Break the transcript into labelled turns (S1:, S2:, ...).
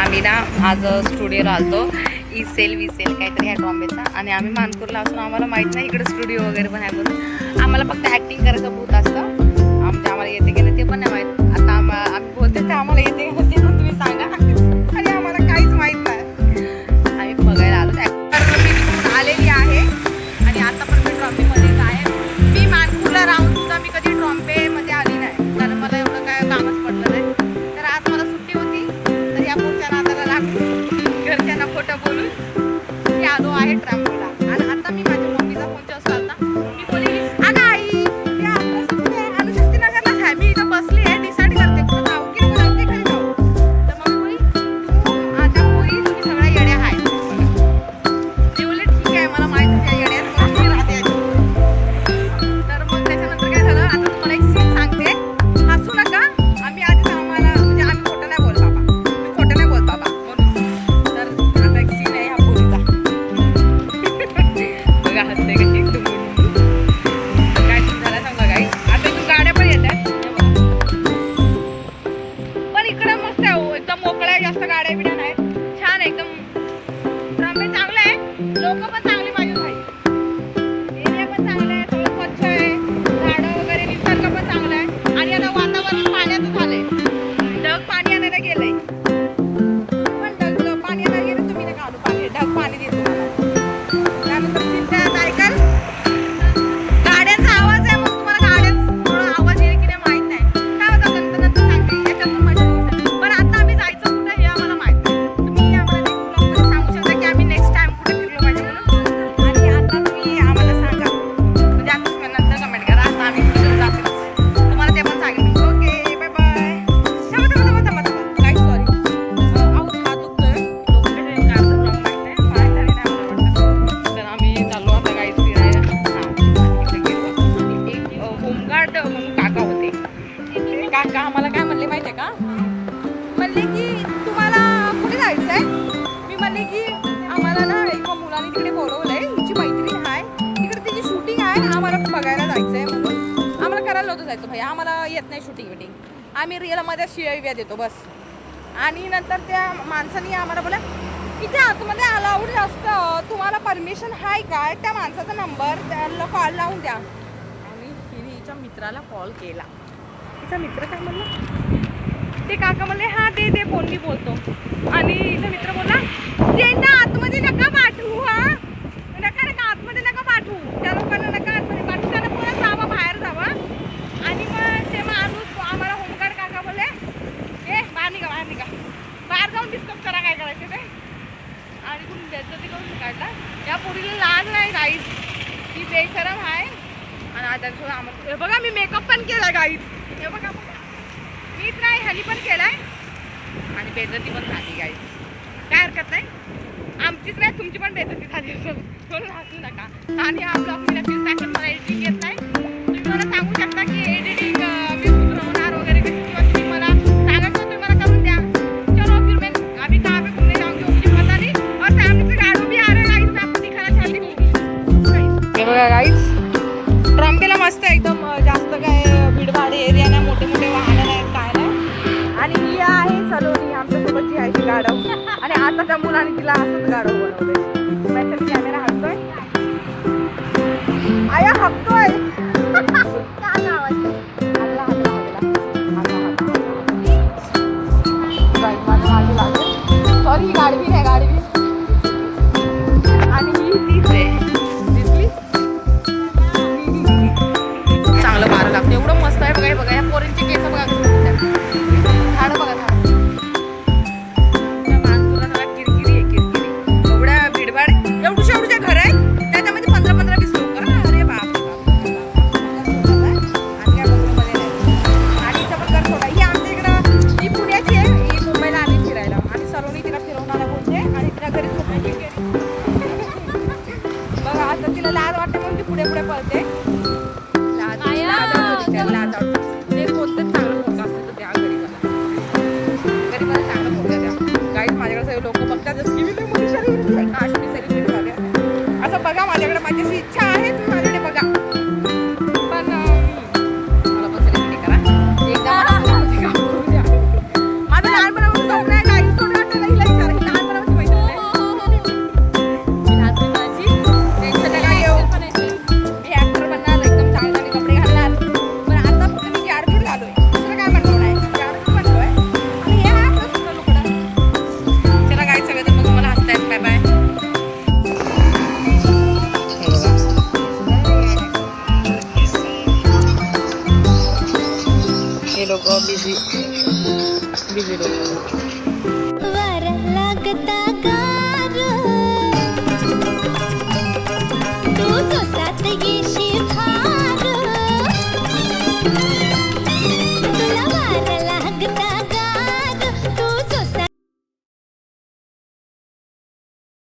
S1: आम्ही ना आज स्टुडिओला आलतो इसेल विसेल काहीतरी ह्या ट्रॉम्बेचा आणि आम्ही मानपूरला असून आम्हाला माहीत नाही इकडे स्टुडिओ वगैरे पण आहे म्हणून आम्हाला फक्त ॲक्टिंग करायचं भूत असतं आमच्या आम्हाला येते की नाही ते पण नाही माहीत आता आम्ही बोलते ते आम्हाला येते का ते पण तुम्ही सांगा आणि आम्हाला काहीच माहीत नाही आम्ही बघायला आलो ॲक्टर मी तिकडून आलेली आहे आणि आता पण मी ट्रॉम्बेमध्येच आहे मी मानपूरला राहून सुद्धा मी कधी ट्रॉम्बेमध्ये आली नाही कारण मला एवढं काय कामच पडलं नाही तर आज मला सुट्टी होती तर या पुढच्या नादाला लागून घरच्यांना खोटं बोलून मी आलो आहे ट्रॅम्पोला आणि आता मी माझ्या मम्मीचा फोन जास्त आलता मी बोलली अगं आई ते अनुशक्तीनगरलाच आहे मी इथं बसली आहे डिसाईड करते कुठं जाऊ की जाऊ खरी जाऊ तर मग बोली आता बोली तुम्ही सगळ्या येड्या आहे मी बोलले ठीक आहे मला माहिती आहे येड्यात मी राहते तर मग त्याच्यानंतर काय झालं आता तुम्हाला एक सीन सांगते हसू नका आम्ही आधीच आम्हाला म्हणजे आम्ही खोटं नाही बोल बाबा मी खोटं नाही बोल बाबा म्हणून तर आता एक सीन आहे ह्या पोरीचा बघा हसते कशी काय सीन झाला सांगा गाई आता इथून गाड्या पण येतात पण इकडं मस्त आहे हो एकदम मोकळं आहे जास्त गाड्या बिड्या नाही छान आहे एकदम ट्रॉम्बे चांगलं आहे लोक पण चांगली माझी भाई एरिया पण चांगला आहे सगळं स्वच्छ आहे झाडं वगैरे निसर्ग पण चांगला आहे आणि आता वातावरण पाण्याचं झालंय ढग पाणी आणायला गेलंय पण ढग पाणी आणायला गेलं तुम्ही नका आणू पाणी ढग पाणी देतो त्यानंतर सिद्धार्थ ऐकाल गाड्यांचा आवाज आहे मग तुम्हाला गाड्यांचा आवाज येईल की नाही माहित नाही काय होतं नंतर सांगते याच्यातून माझी पण आता आम्ही जायचं कुठं हे आम्हाला माहित नाही तुम्ही आम्हाला ब्लॉगमध्ये सांगू शकता की आम्ही नेक्स्ट टाइम कुठे फिरलो पाहिजे म्हणून आणि आता तुम्ही आम्हाला सांगा म्हणजे आम्ही तुम्हाला नंतर कमेंट करा आता आम्ही कुठे जातो तुम्हाला ते पण सांगेल ओके बाय बाय थांबा काय सॉरी आऊट हात दुखतोय लोकांकडे गाडीचं ब्लॉग माहित नाही मला झाली नाही मला वाटतं तर आम्ही चाललो आता गाईज फिरायला एक होमगार्ड म्हणून काका होते ते काका आम्हाला काय म्हणले माहिती आहे का म्हणले की तुम्हाला कुठे जायचं आहे मी म्हणले की आम्हाला ना एका मुलाने तिकडे बोलवलंय हिची मैत्रीण आहे तिकडे तिची शूटिंग आहे आम्हाला बघायला जायचं आहे म्हणून आम्हाला करायला नव्हतं जायचं भाई आम्हाला येत नाही शूटिंग विटिंग आम्ही रिअलमध्ये शिव्या देतो बस आणि नंतर त्या माणसाने आम्हाला बोला इथे आतमध्ये अलाउड असतं तुम्हाला परमिशन आहे काय त्या माणसाचा नंबर त्याला कॉल लावून द्या आणि तिने हिच्या मित्राला कॉल केला तिचा मित्र काय म्हणला ते काका म्हणले हां ते फोन मी बोलतो आणि हिचा मित्र बोलला त्यांना आतमध्ये नका पाठवू हां नका आतमध्ये नका पाठवू त्या लोकांना नका आतमध्ये पाठवू त्यांना परत जावा बाहेर जावा आणि मग ते माणूस आम्हाला होमगार्ड काका बोलले ए बाहेर निघा बाहेर जाऊन डिस्कस करा काय करायचं ते आणि तुम्ही बेइज्जती करून काढला या पोरीला लाज नाही गाईज ती बेशरम आहे आणि आता थोडं आम्हाला हे बघा मी मेकअप पण केला गाईज हे बघा मीच नाही ह्यानी पण केलाय आणि बेइज्जती पण झाली गाईज काय हरकत नाही आमचीच नाही तुमची पण बेइज्जती झाली असेल म्हणून हसू नका आणि हा ब्लॉग मी नक्कीच टाकून मला एडिटिंग येत नाही तुम्ही मला सांगू शकता की एडिटिंग मी सुधरवणार वगैरे कशी किंवा तुम्ही मला सांगायचं तुम्ही मला करून द्या चलो फिर मैं अभी कहाँ पे घूमने जाऊंगी मुझे पता नहीं और सामने से गाड़ू भी आ रहा है गाइस मैं आपको दिखाना चाहती हूँ हे बघा गाइस ट्रॉम्बेला मस्त एकदम जास्त काय भीडभाड एरिया नाही मोठे मोठे वाहनं नाहीत काय नाही आणि ही आहे सलोनी आमच्यासोबत जी आहे ती गाढव आणि आता त्या मुलाने तिला असंच गाढव बनवलंय माझ्या कॅमेरा हटतोय आया हकतोय सॉरी ही गाडवी नाही गाडवी आणि ही तीच आहे दिसली चांगलं मारं लागतं एवढं मस्त आहे बघा या पोरींचे केस बघा झाडं बघा झाडं त्या माणसाला जरा किरकिरी आहे किरकिरी एवढ्या भीडभाड एवढूशा घर आहे त्याच्यामध्ये 15-20 लोक अरे बाप आणि या बंगलोमध्ये नाही आणि हिचा पण घर छोटा ही आमच्या इकडं ही पुण्याची आहे ही मुंबईला आली फिरायला आणि सलोनी तिला फिरवणारा बोलते हे लोक बिझी बिझी लोक.